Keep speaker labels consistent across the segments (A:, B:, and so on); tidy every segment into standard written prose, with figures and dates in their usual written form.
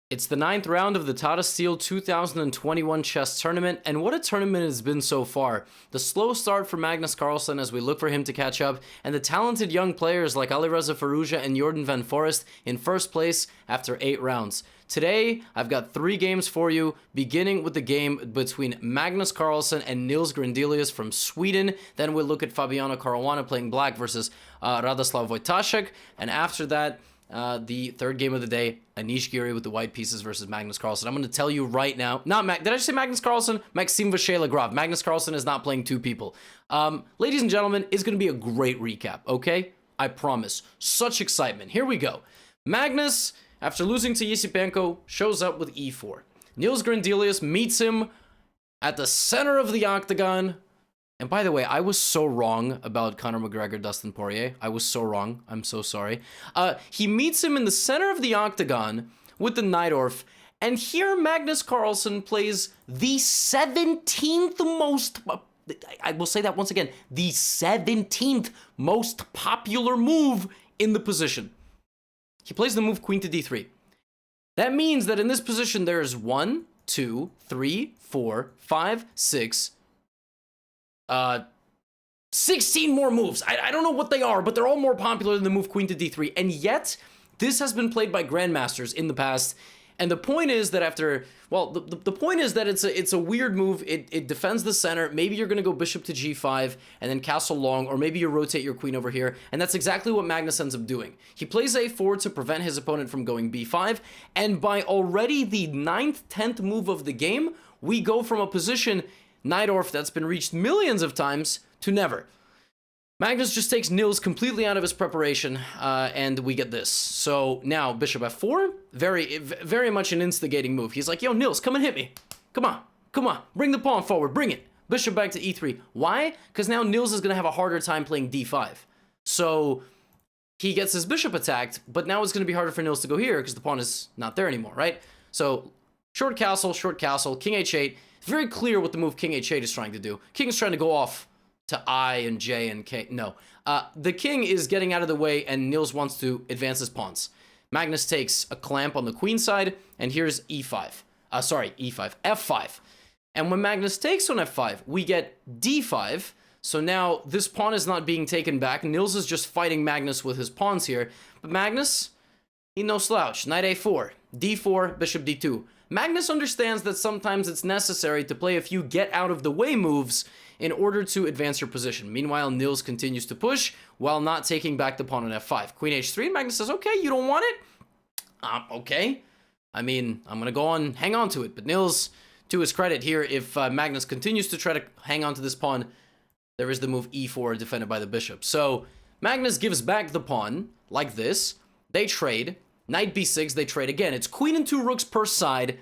A: It's the 9th round of the Tata Steel 2021 Chess Tournament, and what a tournament it's been so far. The slow start for Magnus Carlsen as we look for him to catch up, and the talented young players like Alireza Firouzja and Jordan van Forest in first place after 8 rounds. Today, I've got 3 games for you, beginning with the game between Magnus Carlsen and Nils Grandelius from Sweden. Then we'll look at Fabiano Caruana playing black versus Radoslav Wojtaszek, and after that, the third game of the day, Anish Giri with the white pieces versus Magnus Carlsen. I'm going to tell you right now, did I say Magnus Carlsen? Maxime Vachier-Lagrave. Magnus Carlsen is not playing 2 people. Ladies and gentlemen, it's going to be a great recap, okay? I promise. Such excitement. Here we go. Magnus, after losing to Yesipenko, shows up with e4. Nils Grandelius meets him at the center of the octagon. And by the way, I was so wrong about Conor McGregor, Dustin Poirier. I was so wrong. I'm so sorry. He meets him in the center of the octagon with the Najdorf. And here Magnus Carlsen plays the 17th most... I will say that once again. The 17th most popular move in the position. He plays the move queen to d3. That means that in this position there's 1, 2, 3, 4, 5, 6... 16 more moves. I don't know what they are, but they're all more popular than the move queen to d3. And yet, this has been played by Grandmasters in the past. And the point is that after, well, the point is that it's a weird move. It defends the center. Maybe you're going to go bishop to g5 and then castle long, or maybe you rotate your queen over here. And that's exactly what Magnus ends up doing. He plays a4 to prevent his opponent from going b5. And by already the 9th, 10th move of the game, we go from a position Najdorf that's been reached millions of times to never. Magnus just takes Nils completely out of his preparation, and we get this. So now bishop f4, very much an instigating move. He's like, yo, Nils, come and hit me. Come on, bring the pawn forward, bring it. Bishop back to e3. Why? Because now Nils is going to have a harder time playing d5. So he gets his bishop attacked, but now it's going to be harder for Nils to go here because the pawn is not there anymore, right? So short castle, king h8. Very clear what the move king h8 is trying to do. King is trying to go off to I and J and K. No. The king is getting out of the way, and Nils wants to advance his pawns. Magnus takes a clamp on the queen side, and here's e5. F5. And when Magnus takes on f5, we get d5. So now this pawn is not being taken back. Nils is just fighting Magnus with his pawns here. But Magnus, he no slouch. Knight a4, d4, bishop d2. Magnus understands that sometimes it's necessary to play a few get-out-of-the-way moves in order to advance your position. Meanwhile, Nils continues to push while not taking back the pawn on f5. Queen h3, and Magnus says, okay, you don't want it? Okay. I mean, I'm going to go on, hang on to it. But Nils, to his credit here, if Magnus continues to try to hang on to this pawn, there is the move e4 defended by the bishop. So Magnus gives back the pawn like this. They trade. Knight b6, they trade again. It's queen and 2 rooks per side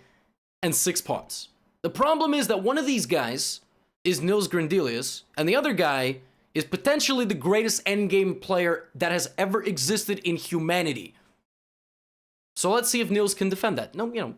A: and 6 pawns. The problem is that one of these guys is Nils Grandelius, and the other guy is potentially the greatest endgame player that has ever existed in humanity. So let's see if Nils can defend that. No,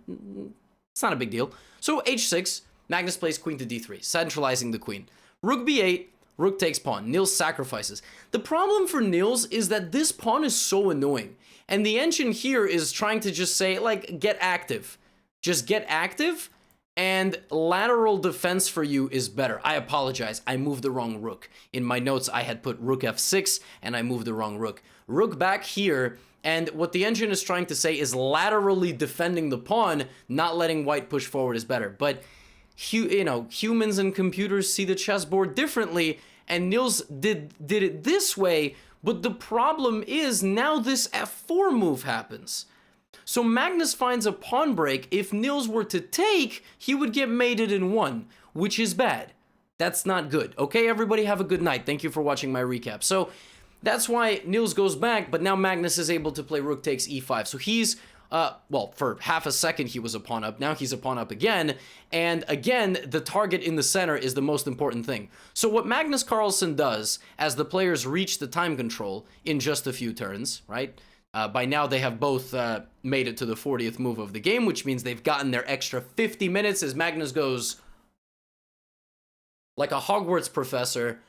A: it's not a big deal. So h6, Magnus plays queen to d3, centralizing the queen. Rook b8, rook takes pawn. Nils sacrifices. The problem for Nils is that this pawn is so annoying. And the engine here is trying to just say, like, get active. Just get active, and lateral defense for you is better. I apologize. I moved the wrong rook. In my notes, I had put rook f6, and I moved the wrong rook. Rook back here, and what the engine is trying to say is laterally defending the pawn, not letting white push forward is better. But, humans and computers see the chessboard differently, and Nils did it this way. But the problem is now this f4 move happens. So Magnus finds a pawn break. If Nils were to take, he would get mated in 1, which is bad. That's not good. Okay, everybody have a good night. Thank you for watching my recap. So that's why Nils goes back, but now Magnus is able to play rook takes e5. So he's, well, for half a second he was a pawn up. Now he's a pawn up again. And again, the target in the center is the most important thing. So what Magnus Carlsen does as the players reach the time control in just a few turns, right? By now they have both made it to the 40th move of the game, which means they've gotten their extra 50 minutes as Magnus goes like a Hogwarts professor.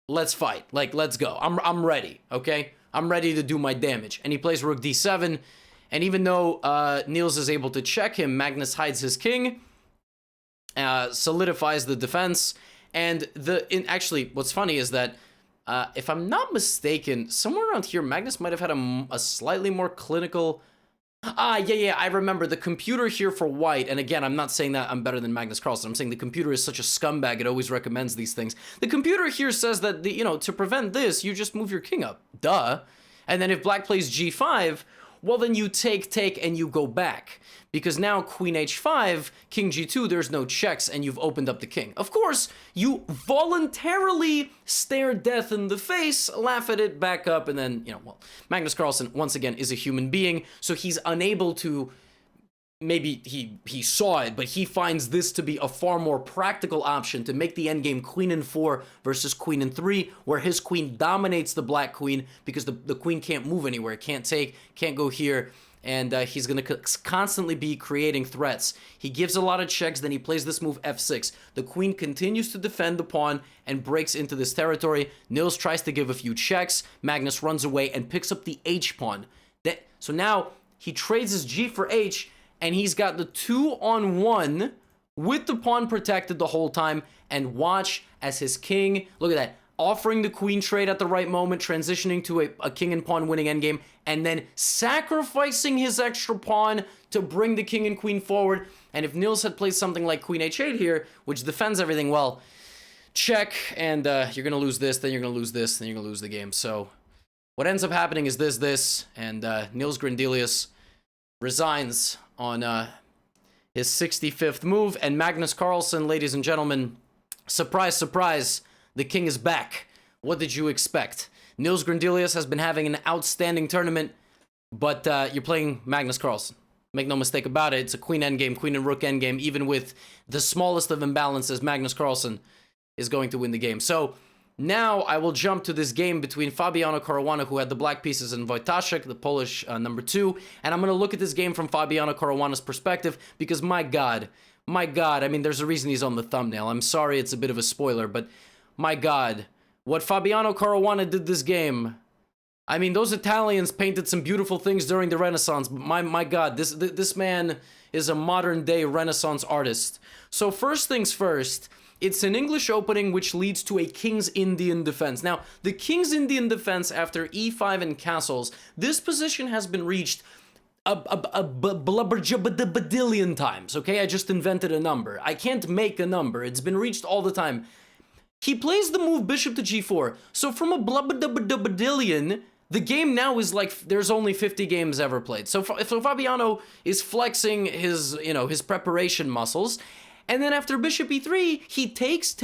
A: Let's fight. Like, let's go. I'm ready, okay? I'm ready to do my damage. And he plays rook d7. And even though Niels is able to check him, Magnus hides his king, solidifies the defense. And actually, what's funny is that if I'm not mistaken, somewhere around here, Magnus might have had a slightly more clinical... yeah, I remember the computer here for white, and again, I'm not saying that I'm better than Magnus Carlsen, I'm saying the computer is such a scumbag, it always recommends these things. The computer here says that, to prevent this, you just move your king up. Duh. And then if black plays g5, well, then you take, and you go back. Because now queen h5, king g2, there's no checks, and you've opened up the king. Of course, you voluntarily stare death in the face, laugh at it, back up, and then, well, Magnus Carlsen, once again, is a human being, so he's unable to... Maybe he saw it, but he finds this to be a far more practical option to make the endgame queen in 4 versus queen in 3, where his queen dominates the black queen because the queen can't move anywhere, can't take, can't go here, and he's going to constantly be creating threats. He gives a lot of checks, then he plays this move f6. The queen continues to defend the pawn and breaks into this territory. Niels tries to give a few checks. Magnus runs away and picks up the h pawn. So now he trades his g for h, and he's got the 2-on-1 with the pawn protected the whole time. And watch as his king, look at that, offering the queen trade at the right moment, transitioning to a king and pawn winning endgame, and then sacrificing his extra pawn to bring the king and queen forward. And if Niels had played something like queen h8 here, which defends everything well, check, and you're going to lose this, then you're going to lose this, then you're going to lose the game. So what ends up happening is this, and Niels Grandelius resigns on his 65th move, and Magnus Carlsen, ladies and gentlemen, surprise, surprise, the king is back. What did you expect? Niels Grandelius has been having an outstanding tournament, but you're playing Magnus Carlsen. Make no mistake about it, it's a queen endgame, queen and rook endgame, even with the smallest of imbalances, Magnus Carlsen is going to win the game. So now I will jump to this game between Fabiano Caruana, who had the black pieces, and Wojtaszek, the Polish number 2. And I'm going to look at this game from Fabiano Caruana's perspective because, my God, I mean, there's a reason he's on the thumbnail. I'm sorry it's a bit of a spoiler, but my God, what Fabiano Caruana did this game... I mean, those Italians painted some beautiful things during the Renaissance, but my God, this man is a modern-day Renaissance artist. So first things first... It's an English opening which leads to a King's Indian defense. Now, the King's Indian defense after e5 and castles, this position has been reached a blubberjabadillion times, okay? I just invented a number. I can't make a number. It's been reached all the time. He plays the move bishop to g4. So from a blubberjabadillion, the game now is like there's only 50 games ever played. So Fabiano is flexing his, his preparation muscles. And then after bishop e3, he takes,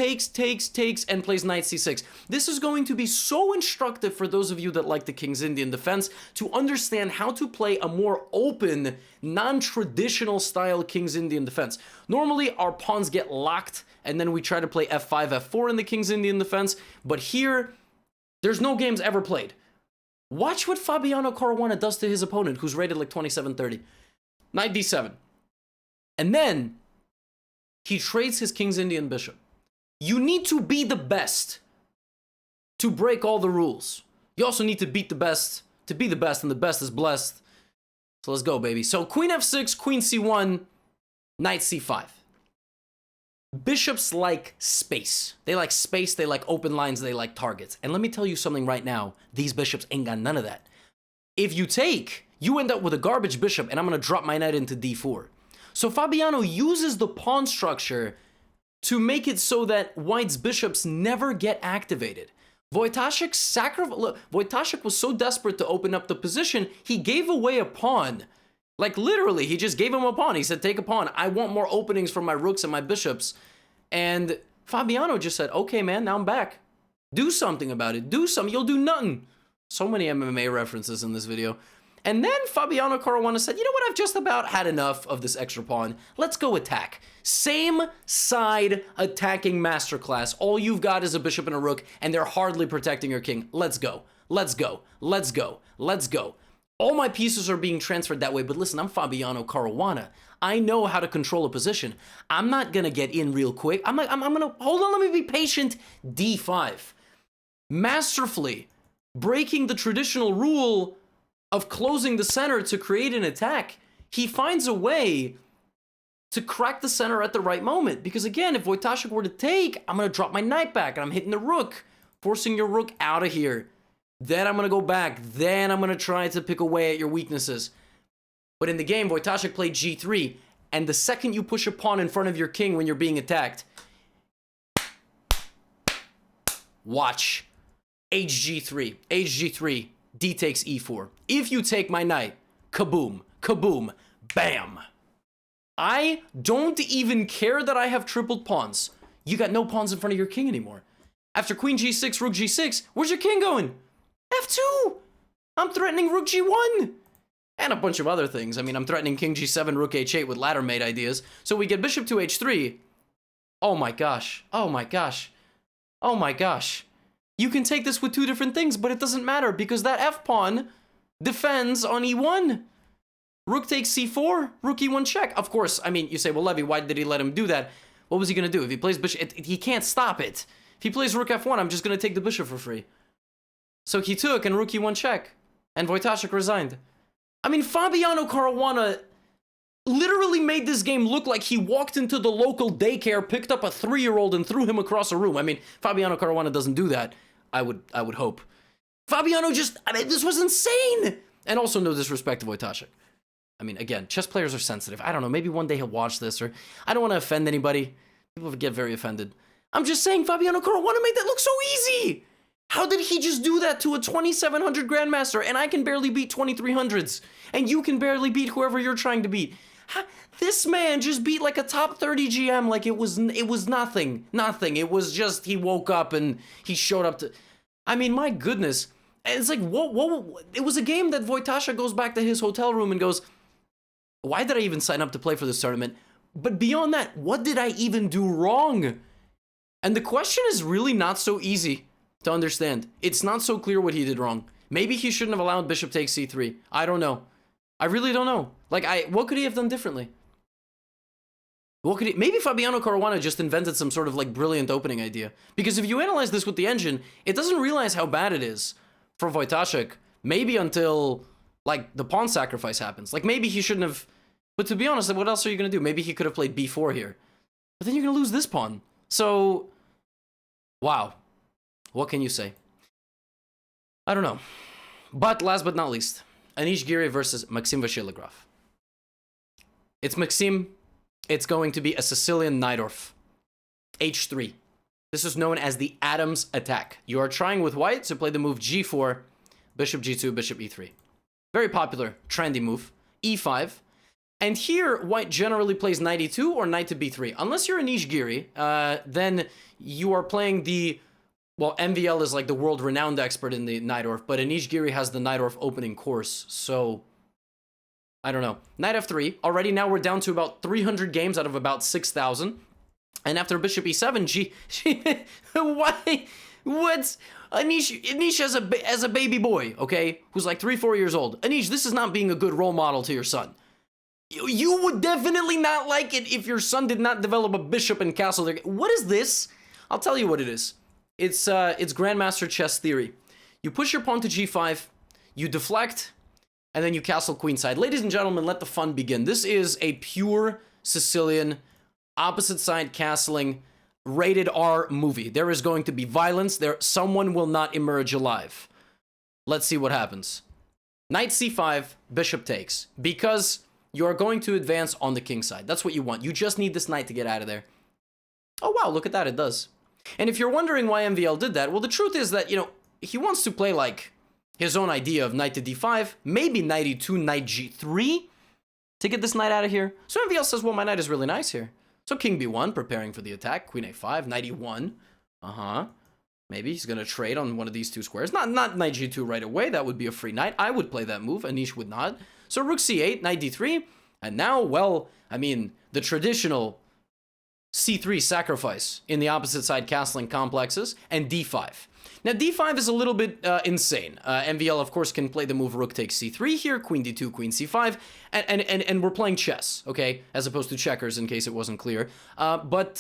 A: and plays knight c6. This is going to be so instructive for those of you that like the King's Indian defense to understand how to play a more open, non-traditional style King's Indian defense. Normally, our pawns get locked, and then we try to play f5, f4 in the King's Indian defense. But here, there's no games ever played. Watch what Fabiano Caruana does to his opponent, who's rated like 27-30. Knight d7. And then... he trades his King's Indian bishop. You need to be the best to break all the rules. You also need to beat the best to be the best, and the best is blessed. So let's go, baby. So queen f6, queen c1, knight c5. Bishops like space. They like space, they like open lines, they like targets. And let me tell you something right now. These bishops ain't got none of that. If you take, you end up with a garbage bishop, and I'm going to drop my knight into d4. So Fabiano uses the pawn structure to make it so that white's bishops never get activated. Wojtaszek was so desperate to open up the position, he gave away a pawn. Like literally, he just gave him a pawn. He said, take a pawn. I want more openings for my rooks and my bishops. And Fabiano just said, okay, man, now I'm back. Do something about it. Do something. You'll do nothing. So many MMA references in this video. And then Fabiano Caruana said, you know what, I've just about had enough of this extra pawn. Let's go attack. Same side attacking masterclass. All you've got is a bishop and a rook, and they're hardly protecting your king. Let's go. Let's go. Let's go. Let's go. All my pieces are being transferred that way, but listen, I'm Fabiano Caruana. I know how to control a position. I'm not going to get in real quick. I'm going to, hold on, let me be patient. D5. Masterfully breaking the traditional rule of closing the center to create an attack, he finds a way to crack the center at the right moment. Because again, if Wojtaszek were to take, I'm going to drop my knight back and I'm hitting the rook, forcing your rook out of here. Then I'm going to go back. Then I'm going to try to pick away at your weaknesses. But in the game, Wojtaszek played g3, and the second you push a pawn in front of your king when you're being attacked, watch. hg3, hg3, d takes e4. If you take my knight, kaboom, kaboom, bam. I don't even care that I have tripled pawns. You got no pawns in front of your king anymore. After queen g6, rook g6, where's your king going? f2! I'm threatening rook g1! And a bunch of other things. I mean, I'm threatening king g7, rook h8 with ladder mate ideas. So we get bishop to h3. Oh my gosh. Oh my gosh. Oh my gosh. You can take this with two different things, but it doesn't matter because that f-pawn defends on e1. Rook takes c4, rook e1 check. Of course, I mean, you say, well, Levy, why did he let him do that? What was he going to do? If he plays bishop, he can't stop it. If he plays rook f1, I'm just going to take the bishop for free. So he took and rook e1 check. And Wojtaszek resigned. I mean, Fabiano Caruana literally made this game look like he walked into the local daycare, picked up a 3-year-old and threw him across a room. I mean, Fabiano Caruana doesn't do that. I would hope. Fabiano I mean, this was insane! And also no disrespect to Wojtaszek. I mean, again, chess players are sensitive. I don't know, maybe one day he'll watch this, or I don't want to offend anybody. People get very offended. I'm just saying, Fabiano Caruana made that look so easy! How did he just do that to a 2700 Grandmaster, and I can barely beat 2300s, and you can barely beat whoever you're trying to beat? This man just beat like a top 30 GM like it was nothing. Nothing. It was just he woke up and he showed up to... I mean, my goodness. It's like, whoa. It was a game that Wojtaszek goes back to his hotel room and goes, why did I even sign up to play for this tournament? But beyond that, what did I even do wrong? And the question is really not so easy to understand. It's not so clear what he did wrong. Maybe he shouldn't have allowed bishop takes c3. I don't know. I really don't know. Like, what could he have done differently? Maybe Fabiano Caruana just invented some sort of, like, brilliant opening idea. Because if you analyze this with the engine, it doesn't realize how bad it is for Wojtaszek. Maybe until, like, the pawn sacrifice happens. Like, maybe he shouldn't have... But to be honest, what else are you going to do? Maybe he could have played b4 here. But then you're going to lose this pawn. So, wow. What can you say? I don't know. But last but not least, Anish Giri versus Maxime Vachier-Lagrave. It's Maxime. It's going to be a Sicilian Najdorf. h3. This is known as the Adams attack. You are trying with white to play the move g4, bishop g2, bishop e3. Very popular, trendy move. e5. And here, white generally plays knight e2 or knight to b3. Unless you're Anish Giri, then you are playing the... Well, MVL is like the world-renowned expert in the Najdorf, but Anish Giri has the Najdorf opening course, so... I don't know. Knight f3. Already now we're down to about 300 games out of about 6,000. And after bishop e7, why? What? Anish as a baby boy, okay? Who's like 3-4 years old. Anish, this is not being a good role model to your son. You would definitely not like it if your son did not develop a bishop and castle there. What is this? I'll tell you what it is. It's Grandmaster chess theory. You push your pawn to g5, you deflect, and then you castle queenside. Ladies and gentlemen, let the fun begin. This is a pure Sicilian, opposite side castling, rated R movie. There is going to be violence. Someone will not emerge alive. Let's see what happens. Knight c5, bishop takes. Because you are going to advance on the king side. That's what you want. You just need this knight to get out of there. Oh, wow, look at that. It does. And if you're wondering why MVL did that, well, the truth is that, he wants to play, like, his own idea of knight to d5, maybe knight e2, knight g3, to get this knight out of here. So MVL says, well, my knight is really nice here. So king b1, preparing for the attack, queen a5, knight e1, maybe he's going to trade on one of these two squares. Not knight g2 right away, that would be a free knight. I would play that move, Anish would not. So rook c8, knight d3, and now, well, I mean, the traditional c3 sacrifice in the opposite side castling complexes, and d5. Now, d5 is a little bit insane. MVL, of course, can play the move rook takes c3 here, queen d2, queen c5, and we're playing chess, okay, as opposed to checkers, in case it wasn't clear. But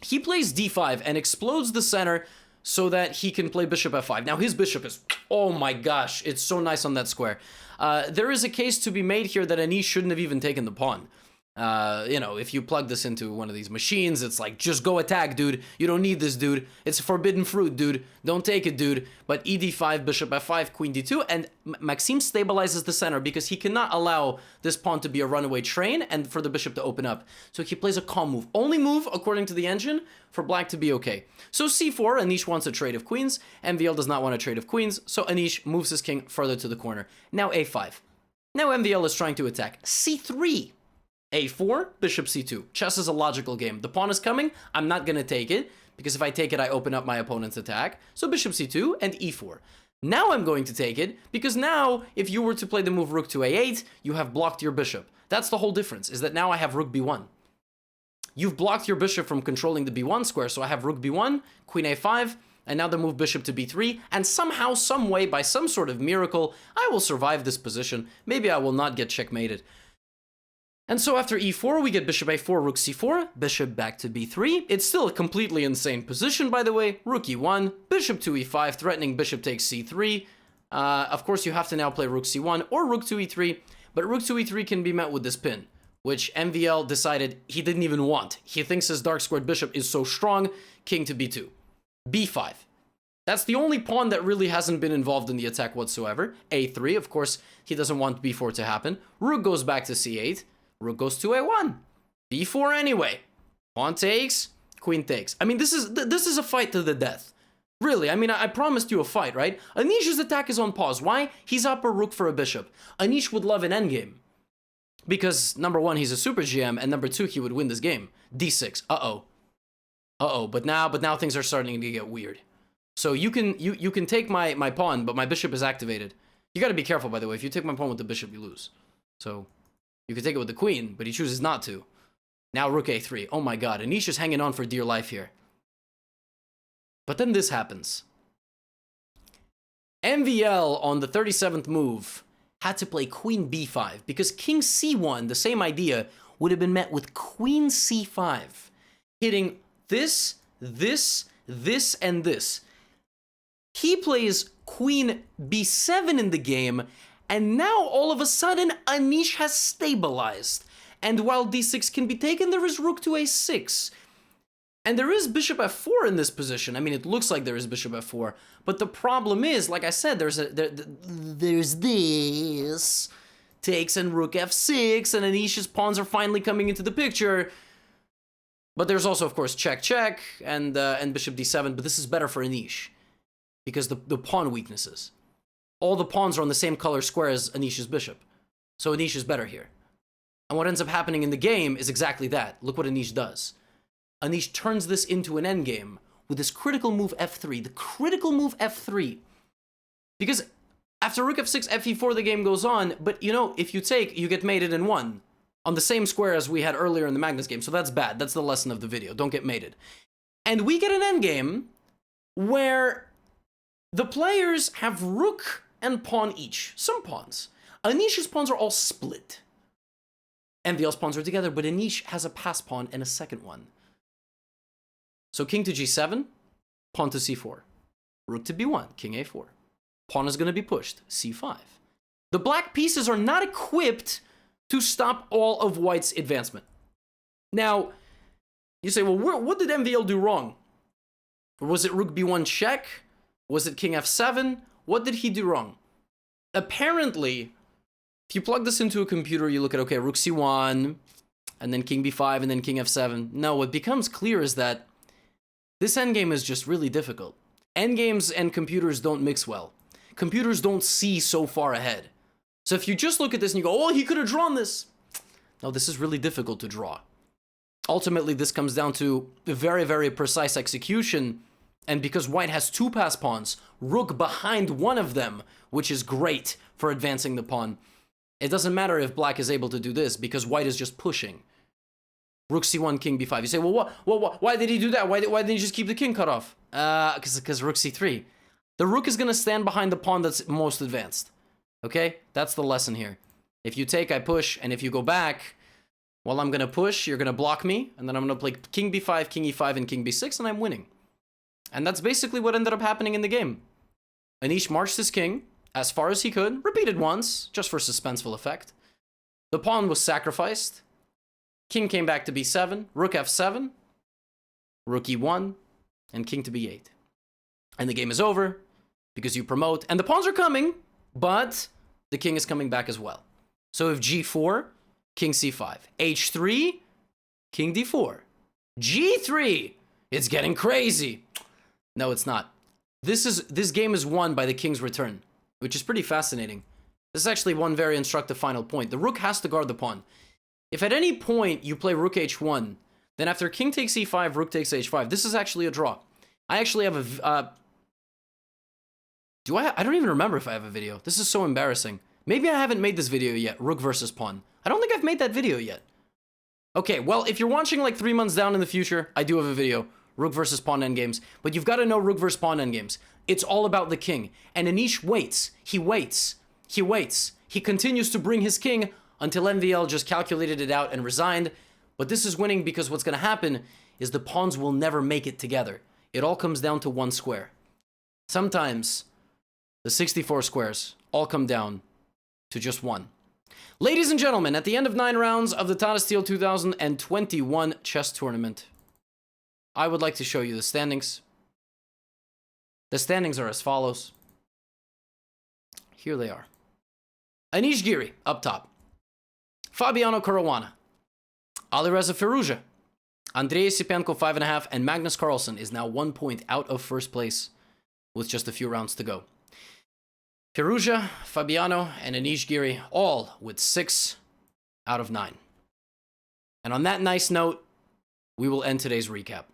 A: he plays d5 and explodes the center so that he can play bishop f5. Now, his bishop is, oh my gosh, it's so nice on that square. There is a case to be made here that Anish shouldn't have even taken the pawn. You know, if you plug this into one of these machines, it's like, just go attack, dude. You don't need this, dude. It's forbidden fruit, dude. Don't take it, dude. But ed5, bishop f5, queen d2, and Maxime stabilizes the center because he cannot allow this pawn to be a runaway train and for the bishop to open up. So he plays a calm move. Only move, according to the engine, for black to be okay. So c4, Anish wants a trade of queens. MVL does not want a trade of queens, so Anish moves his king further to the corner. Now a5. Now MVL is trying to attack. c3. a4, bishop c2. Chess is a logical game. The pawn is coming. I'm not going to take it, because if I take it, I open up my opponent's attack. So bishop c2 and e4. Now I'm going to take it, because now, if you were to play the move rook to a8, you have blocked your bishop. That's the whole difference, is that now I have rook b1. You've blocked your bishop from controlling the b1 square, so I have rook b1, queen a5, and now the move bishop to b3, and somehow, some way, by some sort of miracle, I will survive this position. Maybe I will not get checkmated. And so after e4, we get bishop a4, rook c4, bishop back to b3. It's still a completely insane position, by the way. Rook e1, bishop to e5, threatening bishop takes c3. Of course, you have to now play rook c1 or rook to e3, but rook to e3 can be met with this pin, which MVL decided he didn't even want. He thinks his dark squared bishop is so strong, king to b2. b5. That's the only pawn that really hasn't been involved in the attack whatsoever. a3, of course, he doesn't want b4 to happen. Rook goes back to c8. Rook goes to a1. b4 anyway. Pawn takes, queen takes. I mean, this is a fight to the death. Really, I mean, I promised you a fight, right? Anish's attack is on pause. Why? He's up a rook for a bishop. Anish would love an endgame. Because, number one, he's a super GM, and number two, he would win this game. d6. Uh-oh. Uh-oh. But now things are starting to get weird. So you can take my pawn, but my bishop is activated. You gotta be careful, by the way. If you take my pawn with the bishop, you lose. So you can take it with the queen, but he chooses not to. Now rook a3. Oh my god, Anish is hanging on for dear life here. But then this happens. MVL on the 37th move had to play queen b5 because king c1, the same idea, would have been met with queen c5, hitting this, this, this, and this. He plays queen b7 in the game, and now all of a sudden Anish has stabilized. And while d6 can be taken, there is rook to a6. And there is bishop f4 in this position. I mean, it looks like there is bishop f4. But the problem is, like I said, there's this. Takes and rook f6, and Anish's pawns are finally coming into the picture. But there's also, of course, check, check, and bishop d7. But this is better for Anish, because the pawn weaknesses. All the pawns are on the same color square as Anish's bishop. So Anish is better here. And what ends up happening in the game is exactly that. Look what Anish does. Anish turns this into an endgame with this critical move f3. The critical move f3. Because after rook f6, fe4, the game goes on. But, you know, if you take, you get mated in one. On the same square as we had earlier in the Magnus game. So that's bad. That's the lesson of the video. Don't get mated. And we get an endgame where the players have rook and pawn each. Some pawns. Anish's pawns are all split. MVL's pawns are together, but Anish has a pass pawn and a second one. So king to g7, pawn to c4. Rook to b1, king a4. Pawn is going to be pushed, c5. The black pieces are not equipped to stop all of white's advancement. Now, you say, well, what did MVL do wrong? Was it rook b1 check? Was it king f7? What did he do wrong? Apparently, if you plug this into a computer, you look at, okay, rook c1, and then king b5, and then king f7. No, what becomes clear is that this endgame is just really difficult. Endgames and computers don't mix well. Computers don't see so far ahead. So if you just look at this and you go, oh, he could have drawn this. No, this is really difficult to draw. Ultimately, this comes down to very, very precise execution. And because white has two pass pawns, rook behind one of them, which is great for advancing the pawn. It doesn't matter if black is able to do this because white is just pushing. Rook c1, king b5. You say, well, why did he do that? Why didn't he just keep the king cut off? Because rook c3. The rook is going to stand behind the pawn that's most advanced. Okay? That's the lesson here. If you take, I push, and if you go back, well, I'm going to push, you're going to block me, and then I'm going to play king b5, king e5, and king b6, and I'm winning. And that's basically what ended up happening in the game. Anish marched his king as far as he could, repeated once, just for suspenseful effect. The pawn was sacrificed. King came back to b7, rook f7, rook e1, and king to b8. And the game is over because you promote, and the pawns are coming, but the king is coming back as well. So if g4, king c5, h3, king d4, g3, it's getting crazy. No, it's not. This game is won by the king's return, which is pretty fascinating. This is actually one very instructive final point. The rook has to guard the pawn. If at any point you play rook h1, then after king takes e5, rook takes h5, this is actually a draw. I actually have a... I don't even remember if I have a video. This is so embarrassing. Maybe I haven't made this video yet, rook versus pawn. I don't think I've made that video yet. Okay, well, if you're watching like 3 months down in the future, I do have a video, rook versus pawn endgames. But you've got to know rook versus pawn endgames. It's all about the king. And Anish waits. He waits. He waits. He continues to bring his king until MVL just calculated it out and resigned. But this is winning because what's going to happen is the pawns will never make it together. It all comes down to one square. Sometimes the 64 squares all come down to just one. Ladies and gentlemen, at the end of 9 rounds of the Tata Steel 2021 chess tournament, I would like to show you the standings. The standings are as follows. Here they are. Anish Giri, up top. Fabiano Caruana. Alireza Firouzja. Andrei Sipenko, 5.5, and Magnus Carlsen is now 1 point out of first place with just a few rounds to go. Firouzja, Fabiano, and Anish Giri, all with 6 out of 9. And on that nice note, we will end today's recap.